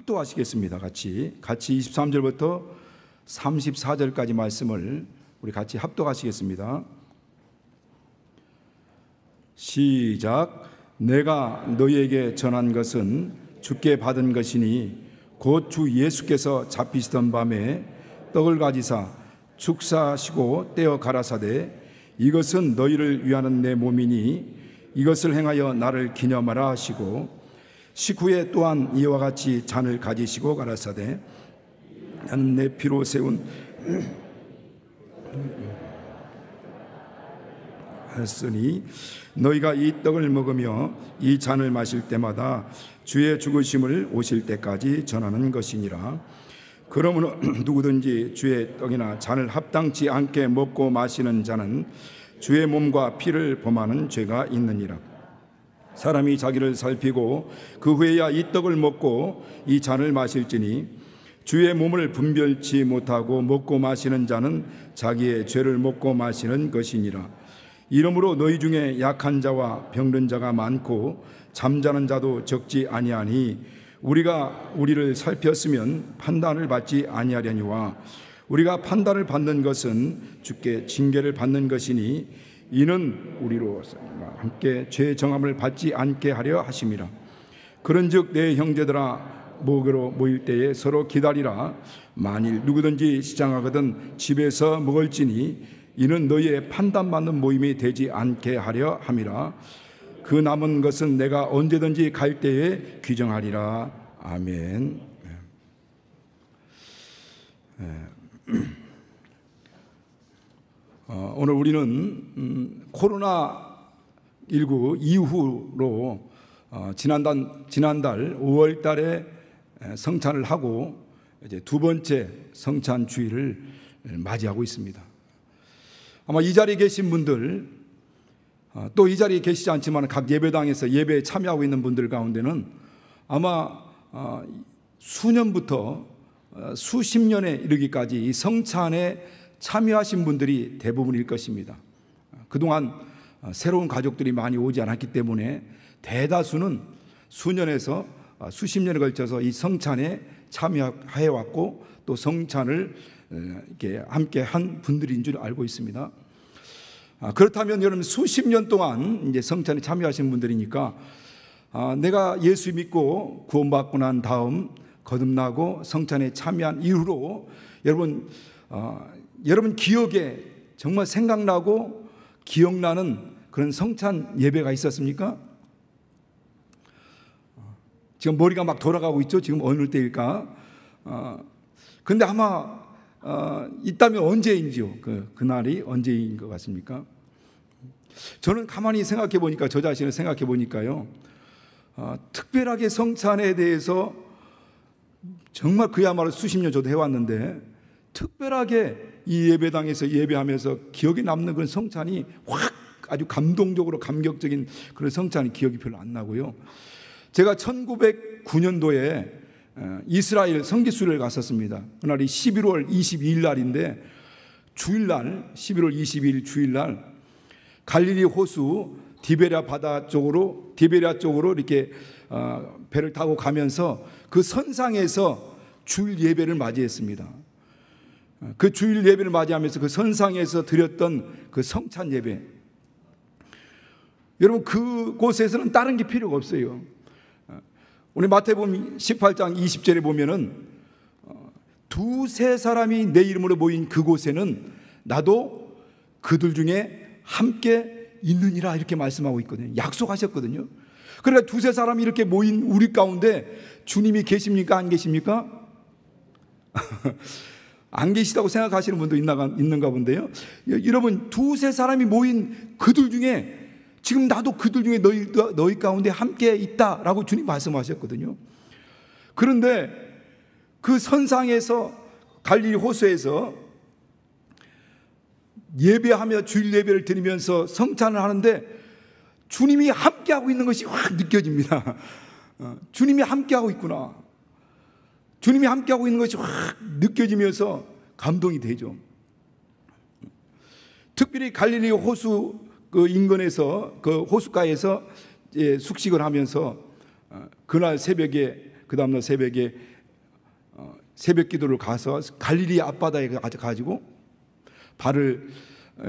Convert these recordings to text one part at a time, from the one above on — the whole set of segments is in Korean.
합독하시겠습니다. 같이 23절부터 34절까지 말씀을 우리 같이 합독하시겠습니다. 시작. 내가 너희에게 전한 것은 주께 받은 것이니 곧 주 예수께서 잡히시던 밤에 떡을 가지사 축사하시고 떼어 가라사대 이것은 너희를 위하는 내 몸이니 이것을 행하여 나를 기념하라 하시고 식후에 또한 이와 같이 잔을 가지시고 가라사대 나는 내 피로 세운 했으니 너희가 이 떡을 먹으며 이 잔을 마실 때마다 주의 죽으심을 오실 때까지 전하는 것이니라. 그러므로 누구든지 주의 떡이나 잔을 합당치 않게 먹고 마시는 자는 주의 몸과 피를 범하는 죄가 있느니라. 사람이 자기를 살피고 그 후에야 이 떡을 먹고 이 잔을 마실지니 주의 몸을 분별치 못하고 먹고 마시는 자는 자기의 죄를 먹고 마시는 것이니라. 이러므로 너희 중에 약한 자와 병든 자가 많고 잠자는 자도 적지 아니하니 우리가 우리를 살폈으면 판단을 받지 아니하려니와 우리가 판단을 받는 것은 주께 징계를 받는 것이니 이는 우리로 함께 죄 정함을 받지 않게 하려 하심이라. 그런즉 내 형제들아 목으로 모일 때에 서로 기다리라. 만일 누구든지 시장하거든 집에서 먹을지니 이는 너희의 판단받는 모임이 되지 않게 하려 함이라. 그 남은 것은 내가 언제든지 갈 때에 규정하리라. 아멘. 오늘 우리는 코로나19 이후로 지난달 5월 달에 성찬을 하고 이제 두 번째 성찬 주일을 맞이하고 있습니다. 아마 이 자리에 계신 분들 또 이 자리에 계시지 않지만 각 예배당에서 예배에 참여하고 있는 분들 가운데는 아마 수년부터 수십 년에 이르기까지 이 성찬에 참여하신 분들이 대부분일 것입니다. 그동안 새로운 가족들이 많이 오지 않았기 때문에 대다수는 수년에서 수십 년에 걸쳐서 이 성찬에 참여해 왔고 또 성찬을 이렇게 함께 한 분들인 줄 알고 있습니다. 그렇다면 여러분 수십 년 동안 이제 성찬에 참여하신 분들이니까 내가 예수 믿고 구원받고 난 다음 거듭나고 성찬에 참여한 이후로 여러분 기억에 정말 생각나고 기억나는 그런 성찬 예배가 있었습니까? 지금 머리가 막 돌아가고 있죠. 지금 어느 때일까? 근데 아마 있다면 언제인지요? 그날이 언제인 것 같습니까? 저는 가만히 생각해 보니까 저 자신을 생각해 보니까요. 특별하게 성찬에 대해서 정말 그야말로 수십 년 저도 해왔는데 특별하게 이 예배당에서 예배하면서 기억에 남는 그런 성찬이 확 아주 감동적으로 감격적인 그런 성찬이 기억이 별로 안 나고요. 제가 1909년도에 이스라엘 선교수를 갔었습니다. 그날이 11월 22일 날인데 주일날 11월 22일 주일날 갈릴리 호수 디베랴 쪽으로 이렇게 배를 타고 가면서 그 선상에서 주일 예배를 맞이했습니다. 그 주일 예배를 맞이하면서 그 선상에서 드렸던 그 성찬 예배, 여러분 그곳에서는 다른 게 필요가 없어요. 우리 마태복음 18장 20절에 보면은 두세 사람이 내 이름으로 모인 그곳에는 나도 그들 중에 함께 있느니라 이렇게 말씀하고 있거든요. 약속하셨거든요. 그러니까 두세 사람이 이렇게 모인 우리 가운데 주님이 계십니까? 안 계십니까? 안 계시다고 생각하시는 분도 있는가 본데요. 여러분 두세 사람이 모인 그들 중에 지금 나도 그들 중에 너희 가운데 함께 있다라고 주님 말씀하셨거든요. 그런데 그 선상에서 갈릴리 호수에서 예배하며 주일 예배를 드리면서 성찬을 하는데 주님이 함께하고 있는 것이 확 느껴집니다. 주님이 함께하고 있구나. 주님이 함께하고 있는 것이 확 느껴지면서 감동이 되죠. 특별히 갈릴리 호수 그 인근에서 그 호숫가에서 숙식을 하면서 그날 새벽에 그 다음날 새벽에 새벽 기도를 가서 갈릴리 앞바다에 가지고 발을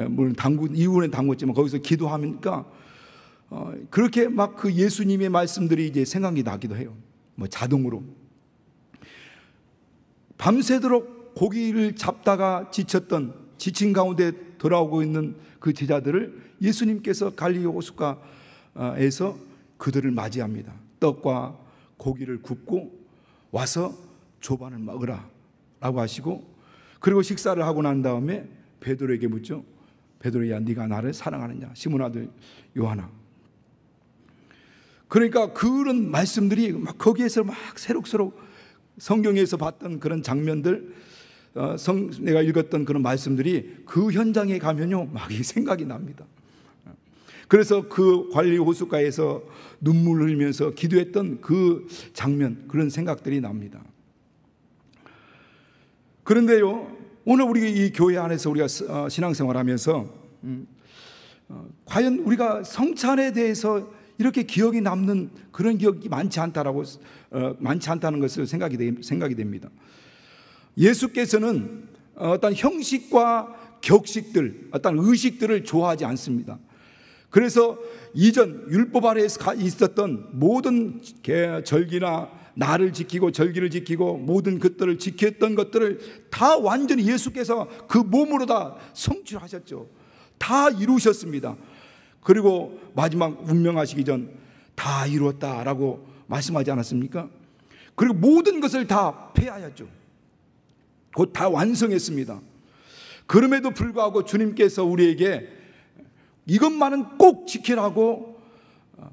물론 이후에는 담궜지만 거기서 기도하니까 그렇게 막 그 예수님의 말씀들이 이제 생각이 나기도 해요. 뭐 자동으로 밤새도록 고기를 잡다가 지친 가운데 돌아오고 있는 그 제자들을 예수님께서 갈릴리 호숫가에서 그들을 맞이합니다. 떡과 고기를 굽고 와서 조반을 먹으라 라고 하시고, 그리고 식사를 하고 난 다음에 베드로에게 묻죠. 베드로야, 네가 나를 사랑하느냐? 시몬 아들 요한아. 그러니까 그런 말씀들이 막 거기에서 막 새록새록 성경에서 봤던 그런 장면들, 내가 읽었던 그런 말씀들이 그 현장에 가면요 막 생각이 납니다. 그래서 그 갈릴리 호숫가에서 눈물을 흘리면서 기도했던 그 장면, 그런 생각들이 납니다. 그런데요, 오늘 우리 이 교회 안에서 우리가 신앙생활하면서 과연 우리가 성찬에 대해서 이렇게 기억이 남는 그런 기억이 많지 않다는 것을 생각이 됩니다. 예수께서는 어떤 형식과 격식들, 어떤 의식들을 좋아하지 않습니다. 그래서 이전 율법 아래에서 있었던 모든 절기나 날을 지키고 절기를 지키고 모든 것들을 지켰던 것들을 다 완전히 예수께서 그 몸으로 다 성취하셨죠. 다 이루셨습니다. 그리고 마지막 운명하시기 전 다 이루었다라고 말씀하지 않았습니까? 그리고 모든 것을 다 폐하였죠. 곧 다 완성했습니다. 그럼에도 불구하고 주님께서 우리에게 이것만은 꼭 지키라고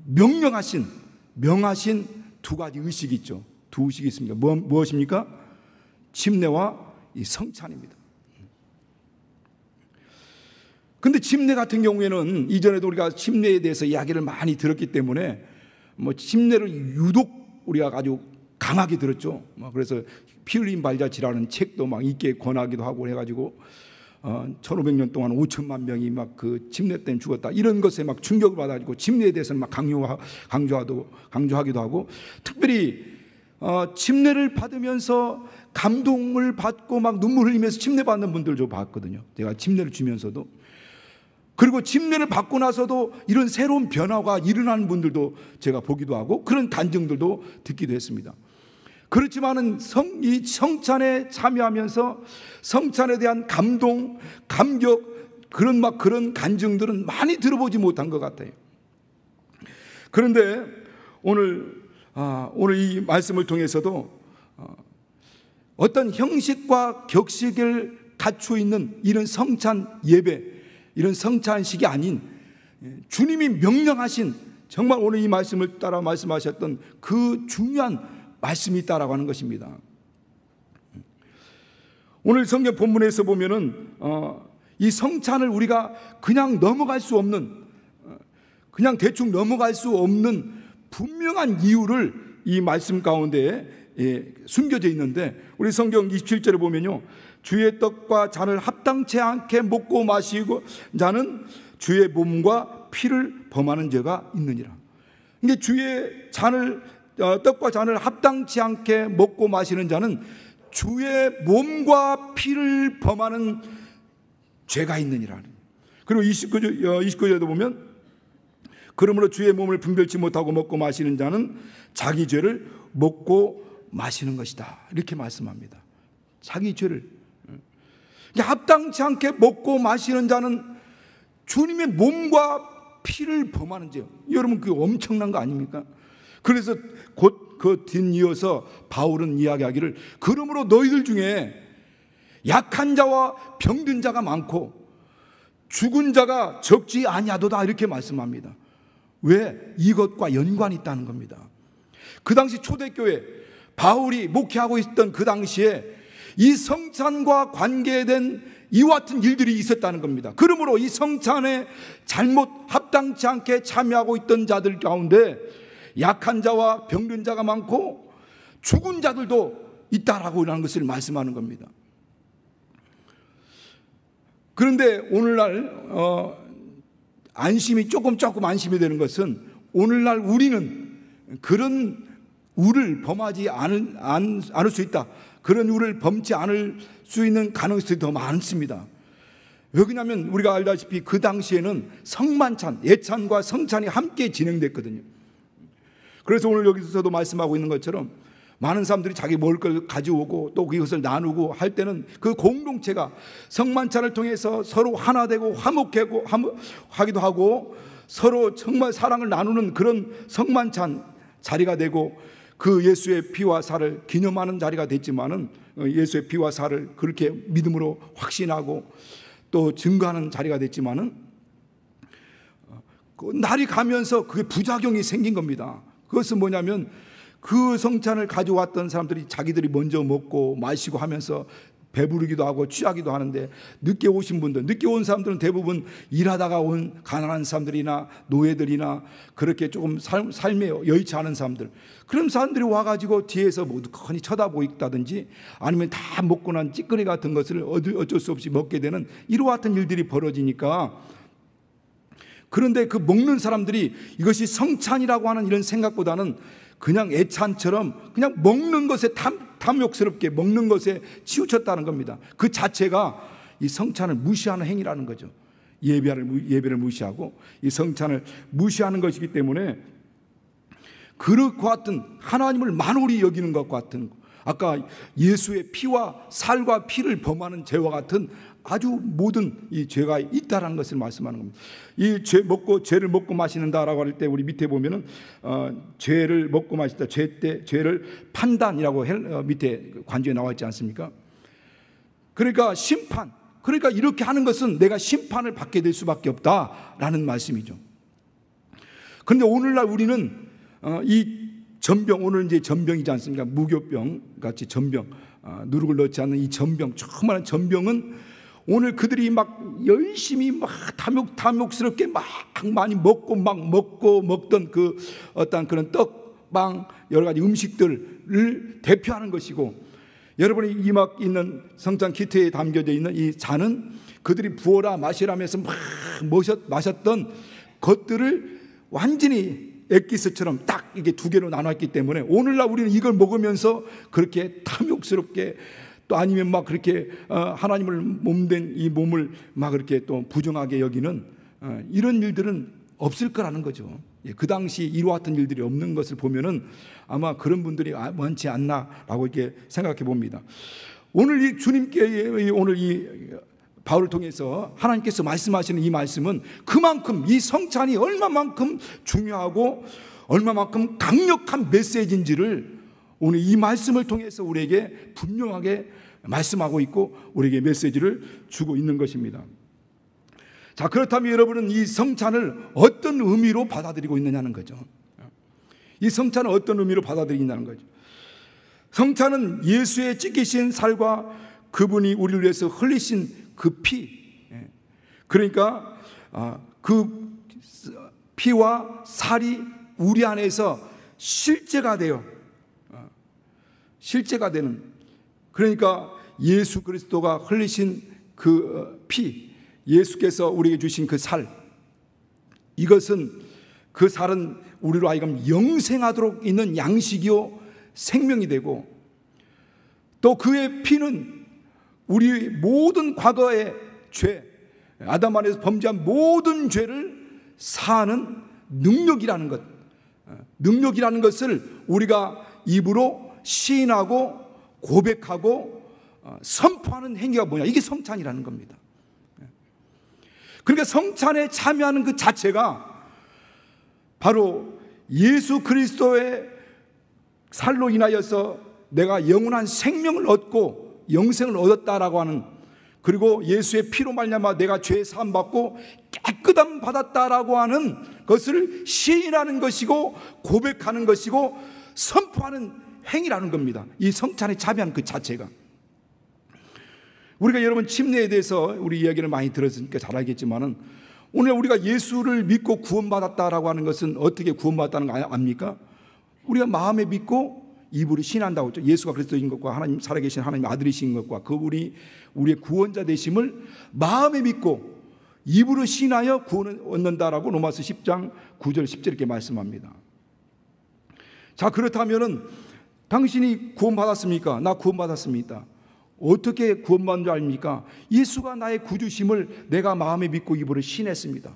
명하신 두 가지 의식이 있죠. 두 의식이 있습니다. 무엇입니까? 침례와 이 성찬입니다. 근데 침례 같은 경우에는 이전에도 우리가 침례에 대해서 이야기를 많이 들었기 때문에 뭐 침례를 유독 우리가 아주 강하게 들었죠. 그래서 피 흘린 발자취라는 책도 막 읽게 권하기도 하고 해가지고 1500년 동안 5천만 명이 막 그 침례 때문에 죽었다, 이런 것에 막 충격을 받아가지고 침례에 대해서는 막 강조하기도 하고, 특별히 침례를 받으면서 감동을 받고 막 눈물 흘리면서 침례 받는 분들도 봤거든요. 제가 침례를 주면서도. 그리고 침례를 받고 나서도 이런 새로운 변화가 일어나는 분들도 제가 보기도 하고 그런 간증들도 듣기도 했습니다. 그렇지만은 이 성찬에 참여하면서 성찬에 대한 감동, 감격, 그런 간증들은 많이 들어보지 못한 것 같아요. 그런데 오늘 이 말씀을 통해서도 어떤 형식과 격식을 갖추어 있는 이런 성찬 예배, 이런 성찬식이 아닌 주님이 명령하신, 정말 오늘 이 말씀을 따라 말씀하셨던 그 중요한 말씀이 있다라고 하는 것입니다. 오늘 성경 본문에서 보면은 이 성찬을 우리가 그냥 넘어갈 수 없는, 그냥 대충 넘어갈 수 없는 분명한 이유를 이 말씀 가운데 숨겨져 있는데, 우리 성경 27절에 보면요, 주의 떡과 잔을 합당치 않게 먹고 마시고 자는 주의 몸과 피를 범하는 죄가 있느니라. 이게 주의 떡과 잔을 합당치 않게 먹고 마시는 자는 주의 몸과 피를 범하는 죄가 있느니라. 그리고 29절에도 보면 그러므로 주의 몸을 분별치 못하고 먹고 마시는 자는 자기 죄를 먹고 마시는 것이다, 이렇게 말씀합니다. 자기 죄를 합당치 않게 먹고 마시는 자는 주님의 몸과 피를 범하는 죄. 여러분, 그게 엄청난 거 아닙니까? 그래서 곧 그 뒷이어서 바울은 이야기하기를, 그러므로 너희들 중에 약한 자와 병든 자가 많고 죽은 자가 적지 아니하도다, 이렇게 말씀합니다. 왜? 이것과 연관이 있다는 겁니다. 그 당시 초대교회 바울이 목회하고 있던 그 당시에 이 성찬과 관계된 이와 같은 일들이 있었다는 겁니다. 그러므로 이 성찬에 잘못 합당치 않게 참여하고 있던 자들 가운데 약한 자와 병든 자가 많고 죽은 자들도 있다라고 하는 것을 말씀하는 겁니다. 그런데 오늘날 안심이 조금 안심이 되는 것은, 오늘날 우리는 그런 우를 범하지 않을 수 있다. 그런 우를 범치 않을 수 있는 가능성이 더 많습니다. 왜 그러냐면 우리가 알다시피 그 당시에는 성만찬, 예찬과 성찬이 함께 진행됐거든요. 그래서 오늘 여기서도 말씀하고 있는 것처럼 많은 사람들이 자기 먹을 걸 가져오고 또 그것을 나누고 할 때는 그 공동체가 성만찬을 통해서 서로 하나 되고 화목하기도 하고 서로 정말 사랑을 나누는 그런 성만찬 자리가 되고, 그 예수의 피와 살을 기념하는 자리가 됐지만은 예수의 피와 살을 그렇게 믿음으로 확신하고 또 증거하는 자리가 됐지만은 그 날이 가면서 그게 부작용이 생긴 겁니다. 그것은 뭐냐면 그 성찬을 가져왔던 사람들이 자기들이 먼저 먹고 마시고 하면서 배부르기도 하고 취하기도 하는데, 늦게 오신 분들, 늦게 온 사람들은 대부분 일하다가 온 가난한 사람들이나 노예들이나 그렇게 조금 삶에 여의치 않은 사람들, 그런 사람들이 와가지고 뒤에서 모두 거니 쳐다보고 있다든지 아니면 다 먹고 난 찌꺼기 같은 것을 어쩔 수 없이 먹게 되는 이와 같은 일들이 벌어지니까, 그런데 그 먹는 사람들이 이것이 성찬이라고 하는 이런 생각보다는 그냥 애찬처럼 그냥 먹는 것에 탐욕스럽게 먹는 것에 치우쳤다는 겁니다. 그 자체가 이 성찬을 무시하는 행위라는 거죠. 예배를 무시하고 이 성찬을 무시하는 것이기 때문에 그릇 같은 하나님을 만홀히 여기는 것 같은, 아까 예수의 피와 살과 피를 범하는 죄와 같은 아주 모든 이 죄가 있다라는 것을 말씀하는 겁니다. 이 죄를 먹고 마시는다라고 할 때 우리 밑에 보면은 죄를 먹고 마시다, 죄를 판단이라고 밑에 관주에 나와 있지 않습니까? 그러니까 심판, 그러니까 이렇게 하는 것은 내가 심판을 받게 될 수밖에 없다라는 말씀이죠. 그런데 오늘날 우리는 이 전병, 오늘 이제 전병이지 않습니까? 무교병 같이 전병, 누룩을 넣지 않는 이 전병, 조그마한 전병은 오늘 그들이 막 열심히 막 탐욕스럽게 막 많이 먹던 그 어떤 그런 떡, 빵, 여러 가지 음식들을 대표하는 것이고, 여러분이 이 막 있는 성찬 키트에 담겨져 있는 이 잔은 그들이 부어라 마시라면서 막 마셨던 것들을 완전히 엑기스처럼 딱 이게 두 개로 나눴기 때문에 오늘날 우리는 이걸 먹으면서 그렇게 탐욕스럽게 또 아니면 막 그렇게 하나님을 몸된 이 몸을 막 그렇게 또 부정하게 여기는 이런 일들은 없을 거라는 거죠. 그 당시 이와 같은 일들이 없는 것을 보면은 아마 그런 분들이 많지 않나라고 이렇게 생각해 봅니다. 오늘 이 주님께 오늘 이 바울을 통해서 하나님께서 말씀하시는 이 말씀은 그만큼 이 성찬이 얼마만큼 중요하고 얼마만큼 강력한 메시지인지를 오늘 이 말씀을 통해서 우리에게 분명하게 말씀하고 있고 우리에게 메시지를 주고 있는 것입니다. 자, 그렇다면 여러분은 이 성찬을 어떤 의미로 받아들이고 있느냐는 거죠. 이 성찬을 어떤 의미로 받아들이냐는 거죠. 성찬은 예수의 찢기신 살과 그분이 우리를 위해서 흘리신 그 피, 그러니까 그 피와 살이 우리 안에서 실제가 되어 실제가 되는, 그러니까 예수 그리스도가 흘리신 그 피, 예수께서 우리에게 주신 그 살, 이것은 그 살은 우리로 하여금 영생하도록 있는 양식이요 생명이 되고, 또 그의 피는 우리 모든 과거의 죄, 아담 안에서 범죄한 모든 죄를 사하는 능력이라는 것, 능력이라는 것을 우리가 입으로 시인하고 고백하고 선포하는 행위가 뭐냐, 이게 성찬이라는 겁니다. 그러니까 성찬에 참여하는 그 자체가 바로 예수 그리스도의 살로 인하여서 내가 영원한 생명을 얻고 영생을 얻었다라고 하는, 그리고 예수의 피로 말미암아 내가 죄 사함 받고 깨끗함 받았다라고 하는 것을 시인하는 것이고 고백하는 것이고 선포하는 행위라는 겁니다. 이 성찬에 참여하는 그 자체가. 우리가 여러분 침례에 대해서 우리 이야기를 많이 들었으니까 잘 알겠지만은, 오늘 우리가 예수를 믿고 구원받았다라고 하는 것은 어떻게 구원받았다는 거 압니까? 우리가 마음에 믿고 입으로 신한다고 했죠. 예수가 그리스도인 것과 하나님 살아계신 하나님 아들이신 것과 그분이 우리의 구원자 되심을 마음에 믿고 입으로 신하여 구원을 얻는다라고 로마서 10장 9절 10절 이렇게 말씀합니다. 자, 그렇다면은 당신이 구원받았습니까? 나 구원받았습니다. 어떻게 구원받은 줄 아닙니까? 예수가 나의 구주심을 내가 마음에 믿고 입으로 신했습니다.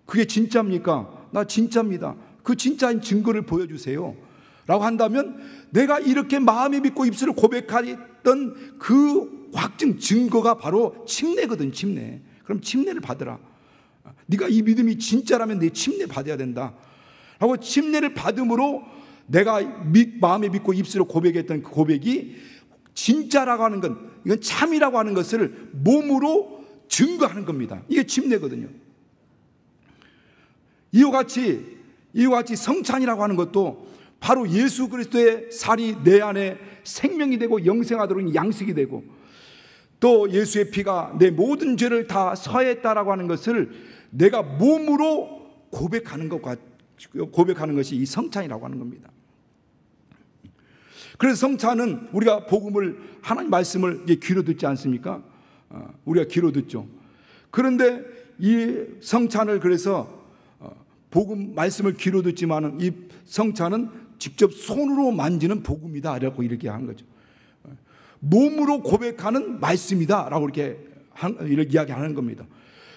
그게 진짜입니까? 나 진짜입니다. 그 진짜인 증거를 보여주세요 라고 한다면, 내가 이렇게 마음에 믿고 입술을 고백했던 그 확증 증거가 바로 침례거든. 침례. 그럼 침례를 받으라. 네가 이 믿음이 진짜라면 내 침례 받아야 된다 하고, 침례를 받음으로 내가 마음에 믿고 입술로 고백했던 그 고백이 진짜라고 하는 건, 이건 참이라고 하는 것을 몸으로 증거하는 겁니다. 이게 침례거든요. 이와 같이 성찬이라고 하는 것도 바로 예수 그리스도의 살이 내 안에 생명이 되고 영생하도록 양식이 되고, 또 예수의 피가 내 모든 죄를 다 사했다라고 하는 것을 내가 몸으로 고백하는 것이 이 성찬이라고 하는 겁니다. 그래서 성찬은 우리가 복음을, 하나님 말씀을 귀로 듣지 않습니까? 우리가 귀로 듣죠. 그런데 이 성찬을, 그래서 복음 말씀을 귀로 듣지만은 이 성찬은 직접 손으로 만지는 복음이다 라고 이렇게 하는 거죠. 몸으로 고백하는 말씀이다 라고 이렇게 이야기하는 겁니다.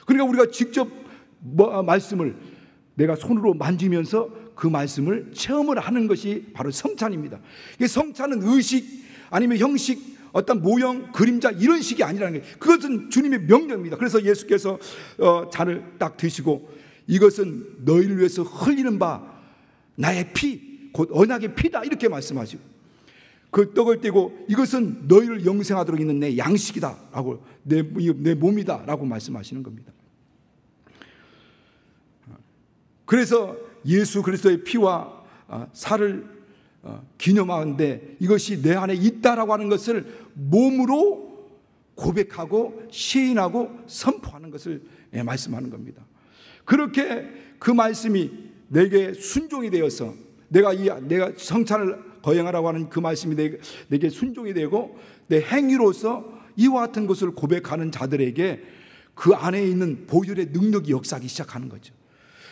그러니까 우리가 직접 말씀을 내가 손으로 만지면서 그 말씀을 체험을 하는 것이 바로 성찬입니다. 성찬은 의식 아니면 형식, 어떤 모형, 그림자 이런 식이 아니라는 거예요. 그것은 주님의 명령입니다. 그래서 예수께서 잔을 딱 드시고, 이것은 너희를 위해서 흘리는 바 나의 피, 곧 언약의 피다 이렇게 말씀하시고, 그 떡을 떼고 이것은 너희를 영생하도록 있는 내 양식이다 라고, 내 몸이다 라고 말씀하시는 겁니다. 그래서 예수 그리스도의 피와 살을 기념하는데, 이것이 내 안에 있다라고 하는 것을 몸으로 고백하고 시인하고 선포하는 것을 말씀하는 겁니다. 그렇게 그 말씀이 내게 순종이 되어서, 내가 성찬을 거행하라고 하는 그 말씀이 내게 순종이 되고, 내 행위로서 이와 같은 것을 고백하는 자들에게 그 안에 있는 보혈의 능력이 역사하기 시작하는 거죠.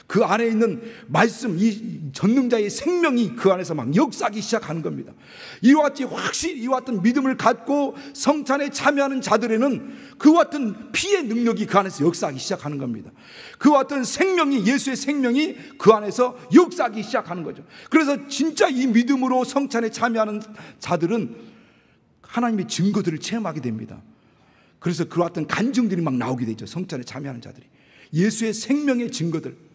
그 안에 있는 말씀, 이 전능자의 생명이 그 안에서 막 역사하기 시작하는 겁니다. 이와 같이 확실히 이와 같은 믿음을 갖고 성찬에 참여하는 자들에는 그와 같은 피의 능력이 그 안에서 역사하기 시작하는 겁니다. 그와 같은 생명이, 예수의 생명이 그 안에서 역사하기 시작하는 거죠. 그래서 진짜 이 믿음으로 성찬에 참여하는 자들은 하나님의 증거들을 체험하게 됩니다. 그래서 그와 같은 간증들이 막 나오게 되죠. 성찬에 참여하는 자들이 예수의 생명의 증거들,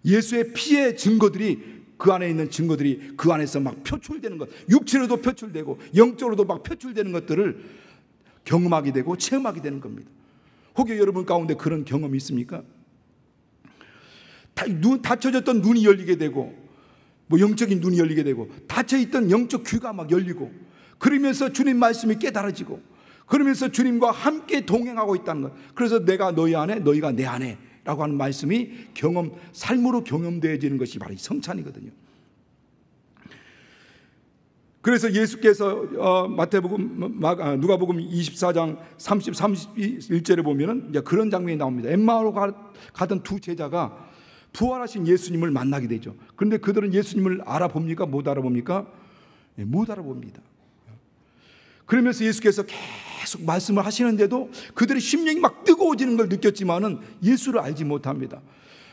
예수의 피의 증거들이, 그 안에 있는 증거들이 그 안에서 막 표출되는 것, 육체로도 표출되고 영적으로도 막 표출되는 것들을 경험하게 되고 체험하게 되는 겁니다. 혹여 여러분 가운데 그런 경험이 있습니까? 닫혀졌던 눈이 열리게 되고, 영적인 눈이 열리게 되고, 닫혀있던 영적 귀가 막 열리고, 그러면서 주님 말씀이 깨달아지고, 그러면서 주님과 함께 동행하고 있다는 것. 그래서 내가 너희 안에, 너희가 내 안에 라고 하는 말씀이 삶으로 경험되어지는 것이 바로 이 성찬이거든요. 그래서 예수께서 누가복음 24장 30, 31절에 보면은 이제 그런 장면이 나옵니다. 엠마오로 가던 두 제자가 부활하신 예수님을 만나게 되죠. 그런데 그들은 예수님을 알아봅니까? 못 알아봅니까? 못 알아봅니다. 그러면서 예수께서 계속 말씀을 하시는데도 그들의 심령이 막 뜨거워지는 걸 느꼈지만은 예수를 알지 못합니다.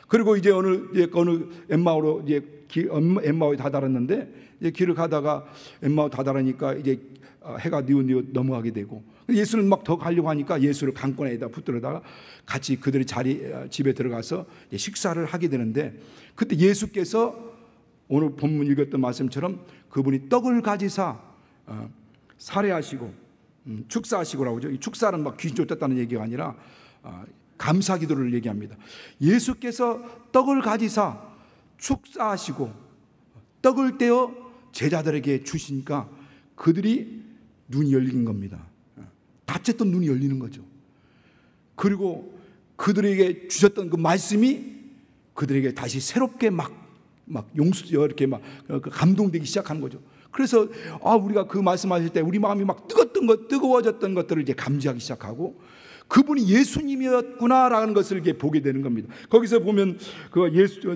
그리고 이제 어느 엠마오로 엠마오에 다다랐는데, 이제 길을 가다가 엠마오 다다르니까 이제 해가 뉘우뉘우 넘어가게 되고, 예수는 막 더 가려고 하니까 예수를 강권에다 붙들어다가 같이 그들의 집에 들어가서 식사를 하게 되는데, 그때 예수께서 오늘 본문 읽었던 말씀처럼 그분이 떡을 가지사 살해하시고 축사하시고라고 하죠. 이 축사는 막 귀신 쫓았다는 얘기가 아니라 감사 기도를 얘기합니다. 예수께서 떡을 가지사 축사하시고 떡을 떼어 제자들에게 주시니까 그들이 눈이 열린 겁니다. 닫혔던 눈이 열리는 거죠. 그리고 그들에게 주셨던 그 말씀이 그들에게 다시 새롭게 이렇게 감동되기 시작하는 거죠. 그래서 우리가 그 말씀하실 때 우리 마음이 막 뜨거워졌던 것들을 이제 감지하기 시작하고, 그분이 예수님이었구나라는 것을 이렇게 보게 되는 겁니다. 거기서 보면 그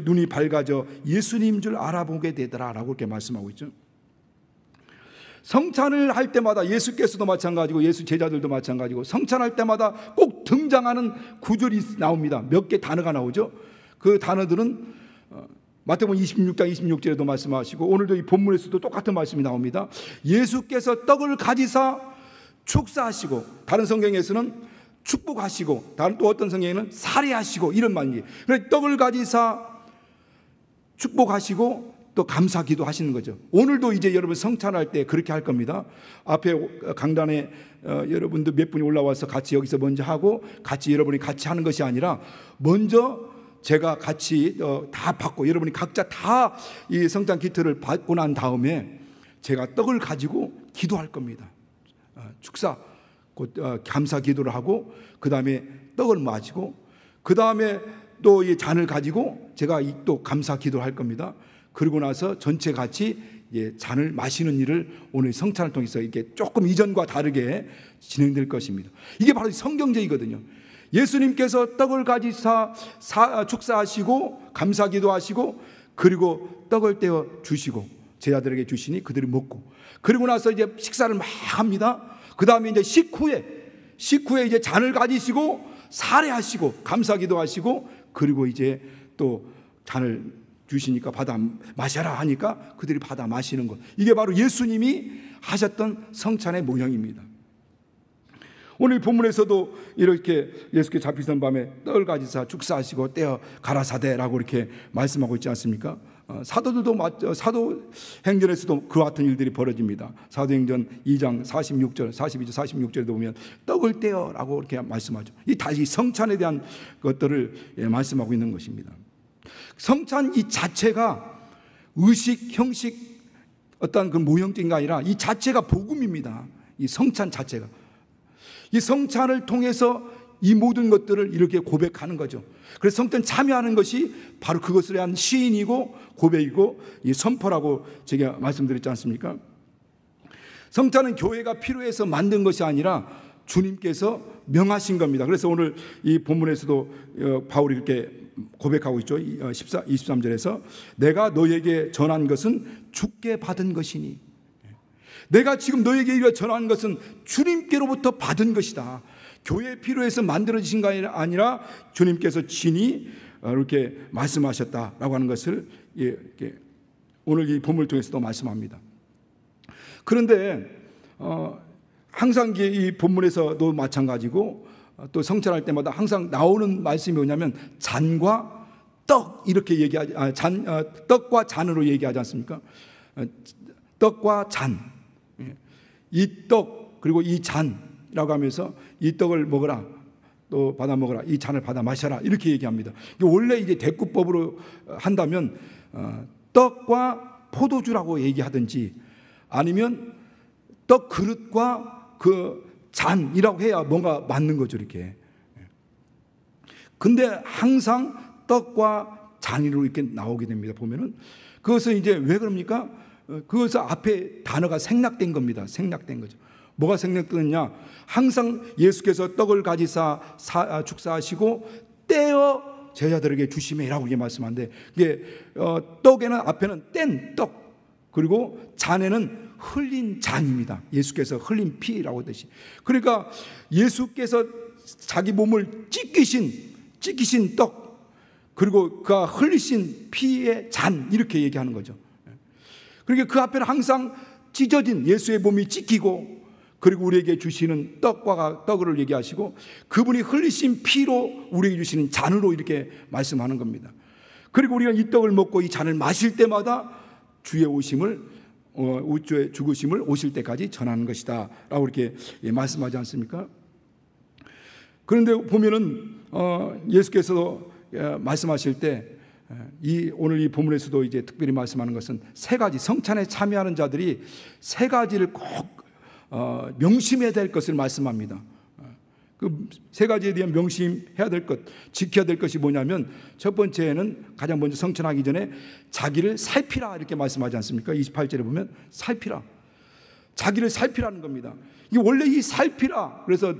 눈이 밝아져 예수님 줄 알아보게 되더라라고 이렇게 말씀하고 있죠. 성찬을 할 때마다 예수께서도 마찬가지고 예수 제자들도 마찬가지고 성찬할 때마다 꼭 등장하는 구절이 나옵니다. 몇 개 단어가 나오죠. 그 단어들은 마태복음 26장 26절에도 말씀하시고 오늘도 이 본문에서도 똑같은 말씀이 나옵니다. 예수께서 떡을 가지사 축사하시고, 다른 성경에서는 축복하시고, 다른 또 어떤 성경에는 살해하시고, 이런 말이에요. 그래서 떡을 가지사 축복하시고 또 감사 기도하시는 거죠. 오늘도 이제 여러분 성찬할 때 그렇게 할 겁니다. 앞에 강단에 여러분들 몇 분이 올라와서 같이 여기서 먼저 하고 같이 여러분이 같이 하는 것이 아니라 먼저 제가 같이 다 받고 여러분이 각자 다 이 성찬 기트를 받고 난 다음에 제가 떡을 가지고 기도할 겁니다. 축사, 감사 기도를 하고 그 다음에 떡을 마시고 그 다음에 또 이 잔을 가지고 제가 또 감사 기도를 할 겁니다. 그리고 나서 전체 같이 잔을 마시는 일을 오늘 성찬을 통해서 이게 조금 이전과 다르게 진행될 것입니다. 이게 바로 성경적이거든요. 예수님께서 떡을 가지사 축사하시고 감사 기도하시고 그리고 떡을 떼어 주시고 제자들에게 주시니 그들이 먹고 그리고 나서 이제 식사를 막 합니다. 그 다음에 이제 식후에 이제 잔을 가지시고 살해하시고 감사 기도하시고 그리고 이제 또 잔을 주시니까 받아 마셔라 하니까 그들이 받아 마시는 것, 이게 바로 예수님이 하셨던 성찬의 모형입니다. 오늘 본문에서도 이렇게 예수께 잡히던 밤에 떡을 가지사 축사하시고 떼어 가라사대라고 이렇게 말씀하고 있지 않습니까? 사도들도 사도행전에서도 그와 같은 일들이 벌어집니다. 사도행전 2장 46절, 42절, 46절에도 보면 떡을 떼어라고 이렇게 말씀하죠. 이 다시 성찬에 대한 것들을 말씀하고 있는 것입니다. 성찬 이 자체가 의식, 형식, 어떤 그 모형적인 게 아니라 이 자체가 복음입니다. 이 성찬 자체가. 이 성찬을 통해서 이 모든 것들을 이렇게 고백하는 거죠. 그래서 성찬 참여하는 것이 바로 그것에 대한 시인이고 고백이고 이 선포라고 제가 말씀드렸지 않습니까? 성찬은 교회가 필요해서 만든 것이 아니라 주님께서 명하신 겁니다. 그래서 오늘 이 본문에서도 바울이 이렇게 고백하고 있죠. 23절에서 내가 너에게 전한 것은 주께 받은 것이니, 내가 지금 너에게 전한 것은 주님께로부터 받은 것이다. 교회에 필요해서 만들어지신 게 아니라 주님께서 친히 이렇게 말씀하셨다라고 하는 것을 오늘 이 본문을 통해서도 말씀합니다. 그런데 항상 이 본문에서도 마찬가지고 또 성찬할 때마다 항상 나오는 말씀이 뭐냐면 잔과 떡 이렇게 얘기하지, 떡과 잔으로 얘기하지 않습니까? 떡과 잔, 이 떡 그리고 이 잔이라고 하면서 이 떡을 먹어라, 또 받아 먹어라, 이 잔을 받아 마셔라 이렇게 얘기합니다. 원래 이제 대꾸법으로 한다면 떡과 포도주라고 얘기하든지 아니면 떡 그릇과 그 잔이라고 해야 뭔가 맞는 거죠, 이렇게. 근데 항상 떡과 잔으로 이렇게 나오게 됩니다. 보면은 그것은 이제 왜 그럽니까? 그것은 앞에 단어가 생략된 겁니다. 생략된 거죠. 뭐가 생략되느냐? 항상 예수께서 떡을 가지사 축사하시고 떼어 제자들에게 주시매라고 이렇게 말씀하는데, 이게 떡에는 앞에는 뗀 떡, 그리고 잔에는 흘린 잔입니다. 예수께서 흘린 피라고 뜻이. 그러니까 예수께서 자기 몸을 찢기신 떡, 그리고 그가 흘리신 피의 잔, 이렇게 얘기하는 거죠. 그러니까 그 앞에는 항상 찢어진 예수의 몸이 찢기고, 그리고 우리에게 주시는 떡을 얘기하시고, 그분이 흘리신 피로 우리에게 주시는 잔으로 이렇게 말씀하는 겁니다. 그리고 우리가 이 떡을 먹고 이 잔을 마실 때마다 주의 오심을, 우주의 죽으심을 오실 때까지 전하는 것이다 라고 이렇게 말씀하지 않습니까? 그런데 보면은 예수께서 말씀하실 때 오늘 이 본문에서도 이제 특별히 말씀하는 것은 세 가지, 성찬에 참여하는 자들이 세 가지를 꼭 명심해야 될 것을 말씀합니다. 그 세 가지에 대한 명심해야 될 것, 지켜야 될 것이 뭐냐면, 첫 번째는 가장 먼저 성찬하기 전에 자기를 살피라 이렇게 말씀하지 않습니까? 28절에 보면 살피라. 자기를 살피라는 겁니다. 이게 원래 이 살피라. 그래서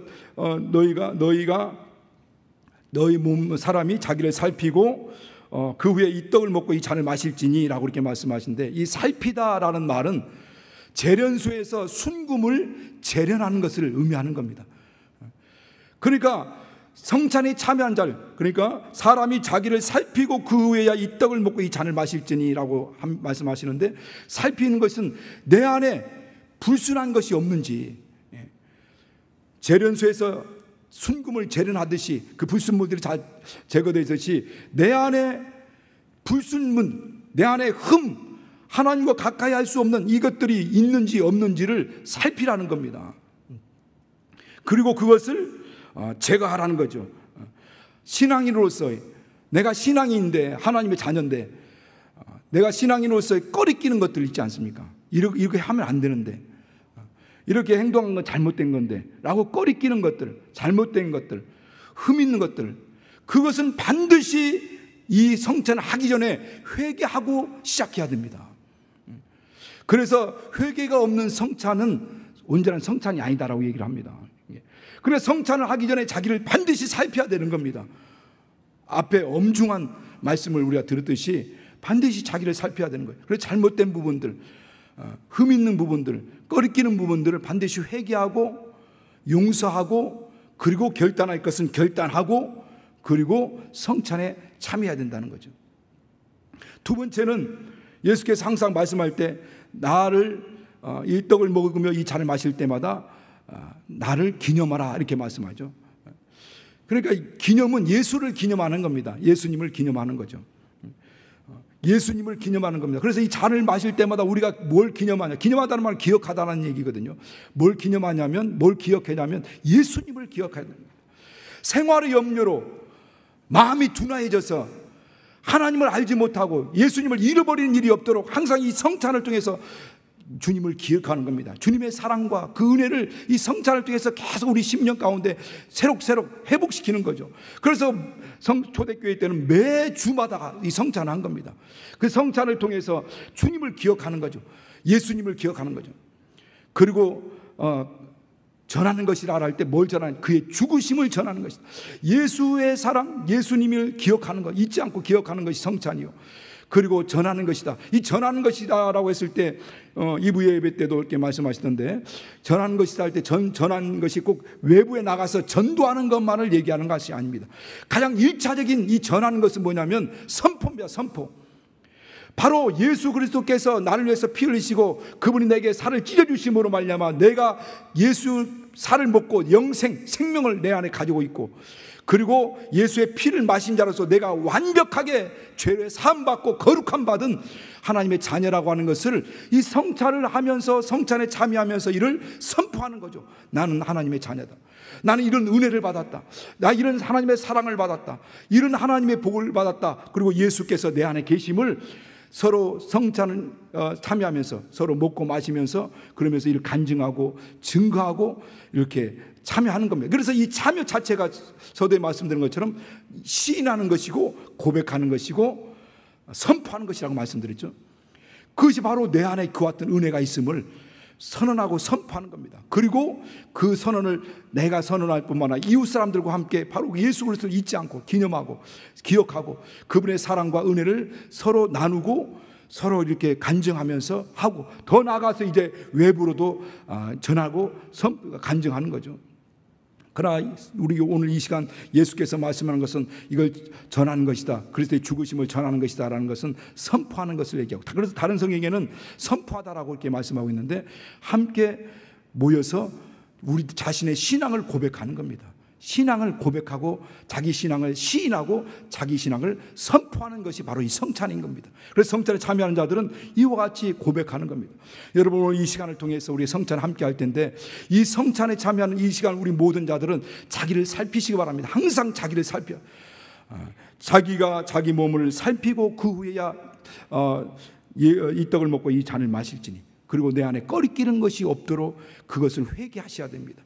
너희 몸 사람이 자기를 살피고 그 후에 이 떡을 먹고 이 잔을 마실지니라고 이렇게 말씀하시는데, 이 살피다라는 말은 재련소에서 순금을 재련하는 것을 의미하는 겁니다. 그러니까 성찬에 참여한 자, 그러니까 사람이 자기를 살피고 그 후에야 이 떡을 먹고 이 잔을 마실지니라고 말씀하시는데, 살피는 것은 내 안에 불순한 것이 없는지, 재련소에서 순금을 재련하듯이 그 불순물들이 잘 제거되듯이 내 안에 불순물, 내 안에 흠, 하나님과 가까이 할 수 없는 이것들이 있는지 없는지를 살피라는 겁니다. 그리고 그것을 제거하라는 거죠. 신앙인으로서 내가 신앙인인데, 하나님의 자녀인데, 내가 신앙인으로서 꺼리끼는 것들 있지 않습니까? 이렇게 하면 안 되는데, 이렇게 행동한 건 잘못된 건데 라고 꺼리끼는 것들, 잘못된 것들, 흠 있는 것들, 그것은 반드시 이 성찬을 하기 전에 회개하고 시작해야 됩니다. 그래서 회개가 없는 성찬은 온전한 성찬이 아니다라고 얘기를 합니다. 그래서 성찬을 하기 전에 자기를 반드시 살펴야 되는 겁니다. 앞에 엄중한 말씀을 우리가 들었듯이 반드시 자기를 살펴야 되는 거예요. 그래서 잘못된 부분들, 흠 있는 부분들, 꺼리끼는 부분들을 반드시 회개하고 용서하고, 그리고 결단할 것은 결단하고, 그리고 성찬에 참여해야 된다는 거죠. 두 번째는 예수께서 항상 말씀할 때 이 떡을 먹으며 이 잔을 마실 때마다 나를 기념하라 이렇게 말씀하죠. 그러니까 기념은 예수를 기념하는 겁니다. 예수님을 기념하는 거죠. 예수님을 기념하는 겁니다. 그래서 이 잔을 마실 때마다 우리가 뭘 기념하냐, 기념하다는 말은 기억하다는 얘기거든요. 뭘 기념하냐면, 뭘 기억하냐면 예수님을 기억해야 됩니다. 생활의 염려로 마음이 둔화해져서 하나님을 알지 못하고 예수님을 잃어버리는 일이 없도록 항상 이 성찬을 통해서 주님을 기억하는 겁니다. 주님의 사랑과 그 은혜를 이 성찬을 통해서 계속 우리 심령 가운데 새록새록 회복시키는 거죠. 그래서 초대교회 때는 매주마다 이 성찬을 한 겁니다. 그 성찬을 통해서 주님을 기억하는 거죠. 예수님을 기억하는 거죠. 그리고 전하는 것이라 할 때 뭘 전하는? 그의 죽으심을 전하는 것이다. 예수의 사랑, 예수님을 기억하는 것, 잊지 않고 기억하는 것이 성찬이요. 그리고 전하는 것이다. 이 전하는 것이다 라고 했을 때 2부 예배 때도 이렇게 말씀하시던데, 전하는 것이다 할 때 전하는 것이 꼭 외부에 나가서 전도하는 것만을 얘기하는 것이 아닙니다. 가장 1차적인 이 전하는 것은 뭐냐면 선포입니다. 선포. 바로 예수 그리스도께서 나를 위해서 피 흘리시고 그분이 내게 살을 찢어주심으로 말미암아 내가 예수 살을 먹고 영생, 생명을 내 안에 가지고 있고, 그리고 예수의 피를 마신 자로서 내가 완벽하게 죄를 사함받고 거룩함 받은 하나님의 자녀라고 하는 것을 이 성찬을 하면서, 성찬에 참여하면서 이를 선포하는 거죠. 나는 하나님의 자녀다. 나는 이런 은혜를 받았다. 나 이런 하나님의 사랑을 받았다. 이런 하나님의 복을 받았다. 그리고 예수께서 내 안에 계심을 서로 성찬을 참여하면서 서로 먹고 마시면서 그러면서 이를 간증하고 증거하고 이렇게 참여하는 겁니다. 그래서 이 참여 자체가 서두에 말씀드린 것처럼 시인하는 것이고 고백하는 것이고 선포하는 것이라고 말씀드렸죠. 그것이 바로 내 안에 그 같은 은혜가 있음을 선언하고 선포하는 겁니다. 그리고 그 선언을 내가 선언할 뿐만 아니라 이웃 사람들과 함께 바로 예수 그리스도를 잊지 않고 기념하고 기억하고 그분의 사랑과 은혜를 서로 나누고 서로 이렇게 간증하면서 하고, 더 나아가서 이제 외부로도 전하고 간증하는 거죠. 그러나 우리 오늘 이 시간 예수께서 말씀하는 것은 이걸 전하는 것이다, 그리스도의 죽으심을 전하는 것이다 라는 것은 선포하는 것을 얘기하고, 그래서 다른 성경에는 선포하다라고 이렇게 말씀하고 있는데, 함께 모여서 우리 자신의 신앙을 고백하는 겁니다. 신앙을 고백하고 자기 신앙을 시인하고 자기 신앙을 선포하는 것이 바로 이 성찬인 겁니다. 그래서 성찬에 참여하는 자들은 이와 같이 고백하는 겁니다. 여러분, 오늘 이 시간을 통해서 우리 성찬 함께 할 텐데, 이 성찬에 참여하는 이 시간 우리 모든 자들은 자기를 살피시기 바랍니다. 항상 자기를 살펴, 자기가 자기 몸을 살피고 그 후에야 이 떡을 먹고 이 잔을 마실지니, 그리고 내 안에 꺼리끼는 것이 없도록 그것을 회개하셔야 됩니다.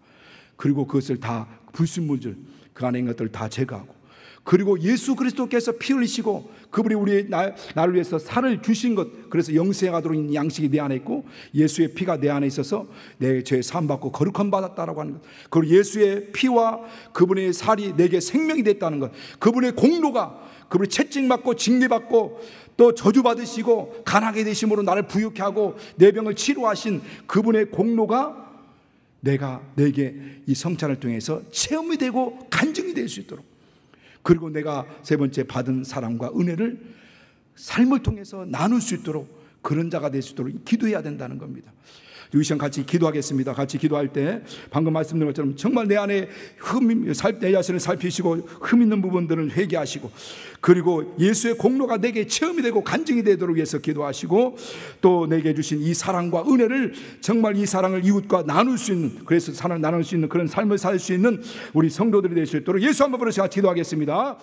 그리고 그것을 다 불순물들, 그 안에 있는 것들을 다 제거하고, 그리고 예수 그리스도께서 피 흘리시고 그분이 우리 나를 위해서 살을 주신 것, 그래서 영생하도록 있는 양식이 내 안에 있고 예수의 피가 내 안에 있어서 내 죄 사함 받고 거룩함 받았다라고 하는 것, 그리고 예수의 피와 그분의 살이 내게 생명이 됐다는 것, 그분의 공로가, 그분이 채찍맞고 징계받고 또 저주받으시고 가난하게 되심으로 나를 부유케 하고 내 병을 치료하신 그분의 공로가 내게 이 성찬을 통해서 체험이 되고 간증이 될 수 있도록, 그리고 내가 세 번째 받은 사랑과 은혜를 삶을 통해서 나눌 수 있도록 그런 자가 될 수 있도록 기도해야 된다는 겁니다. 이 시간 같이 기도하겠습니다. 같이 기도할 때 방금 말씀드린 것처럼 정말 내 안에 내 자신을 살피시고 흠 있는 부분들을 회개하시고, 그리고 예수의 공로가 내게 체험이 되고 간증이 되도록 위해서 기도하시고, 또 내게 주신 이 사랑과 은혜를 정말 이 사랑을 이웃과 나눌 수 있는, 그래서 사랑을 나눌 수 있는 그런 삶을 살 수 있는 우리 성도들이 될 수 있도록 예수 한번 부르시고 기도하겠습니다.